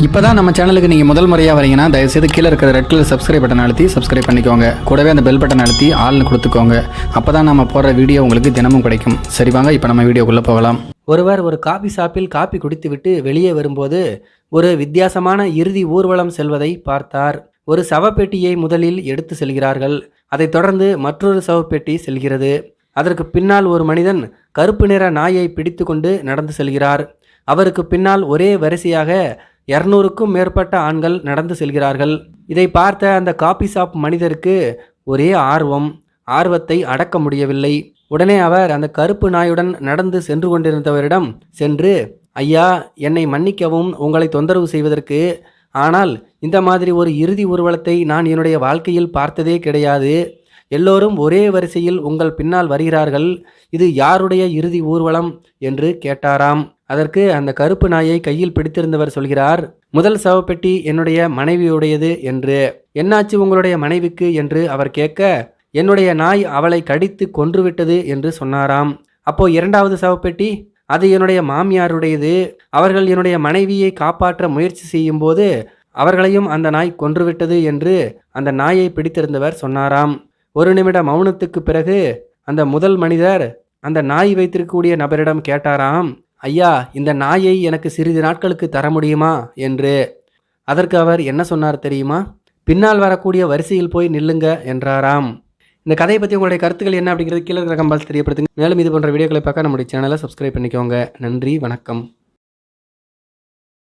இப்போதான் நம்ம சேனலுக்கு நீங்கள் முதல் முறையாக வரீங்கன்னா தயவுசெய்து கீழே இருக்கிற ரெட் கலர் சப்ஸ்கிரைப் பட்டன் அழுத்தி சப்ஸ்கிரைப் பண்ணிக்கோங்க. கூடவே அந்த பெல் பட்டன் அழுத்தி ஆள்னு கொடுத்துக்கோங்க. அப்போ தான் நம்ம போடுற வீடியோ உங்களுக்கு தினமும் கிடைக்கும். சரி வாங்க இப்போ நம்ம வீடியோக்குள்ளே போகலாம். ஒருவர் ஒரு காபி ஷாப்பில் காபி குடித்துவிட்டு வெளியே வரும்போது ஒரு வித்தியாசமான இறுதி ஊர்வலம் செல்வதை பார்த்தார். ஒரு சவப்பெட்டியை முதலில் எடுத்து செல்கிறார்கள். அதைத் தொடர்ந்து மற்றொரு சவப்பெட்டி செல்கிறது. அதற்கு பின்னால் ஒரு மனிதன் கருப்பு நிற நாயை பிடித்து கொண்டு நடந்து செல்கிறார். அவருக்கு பின்னால் ஒரே வரிசையாக 200க்கும் மேற்பட்ட ஆண்கள் நடந்து செல்கிறார்கள். இதை பார்த்த அந்த காபி ஷாப் மனிதருக்கு ஒரே ஆர்வத்தை அடக்க முடியவில்லை. உடனே அவர் அந்த கருப்பு நாயுடன் நடந்து சென்று கொண்டிருந்தவரிடம் சென்று, ஐயா, என்னை மன்னிக்கவும் உங்களை தொந்தரவு செய்வதற்கு. ஆனால் இந்த மாதிரி ஒரு இறுதி ஊர்வலத்தை நான் என்னுடைய வாழ்க்கையில் பார்த்ததே கிடையாது. எல்லோரும் ஒரே வரிசையில் உங்கள் பின்னால் வருகிறார்கள். இது யாருடைய இறுதி ஊர்வலம் என்று கேட்டாராம். அதற்கு அந்த கருப்பு நாயை கையில் பிடித்திருந்தவர் சொல்கிறார், முதல் சவப்பெட்டி என்னுடைய மனைவியுடையது என்று. என்னாச்சு உங்களுடைய மனைவிக்கு என்று அவர் கேட்க, என்னுடைய நாய் அவளை கடித்து கொன்றுவிட்டது என்று சொன்னாராம். அப்போ இரண்டாவது சவப்பெட்டி, அது என்னுடைய மாமியாருடையது. அவர்கள் என்னுடைய மனைவியை காப்பாற்ற முயற்சி செய்யும் போது அவர்களையும் அந்த நாய் கொன்றுவிட்டது என்று அந்த நாயை பிடித்திருந்தவர் சொன்னாராம். ஒரு நிமிட மௌனத்துக்கு பிறகு அந்த முதல் மனிதர் அந்த நாய் வைத்திருக்கக்கூடிய நபரிடம் கேட்டாராம், ஐயா, இந்த நாயை எனக்கு சிறிது நாட்களுக்கு தர முடியுமா என்று. அதற்கு அவர் என்ன சொன்னார் தெரியுமா? பின்னால் வரக்கூடிய வரிசையில் போய் நில்லுங்க என்றாராம். இந்த கதையை பற்றி உங்களுடைய கருத்துக்கள் என்ன அப்படிங்கிறது கீழே இருக்கிற கம்பால் தெரியப்படுத்துங்க. மேலும் இது போன்ற வீடியோக்களை பார்க்க நம்முடைய சேனலை சப்ஸ்கிரைப் பண்ணிக்கோங்க. நன்றி, வணக்கம்.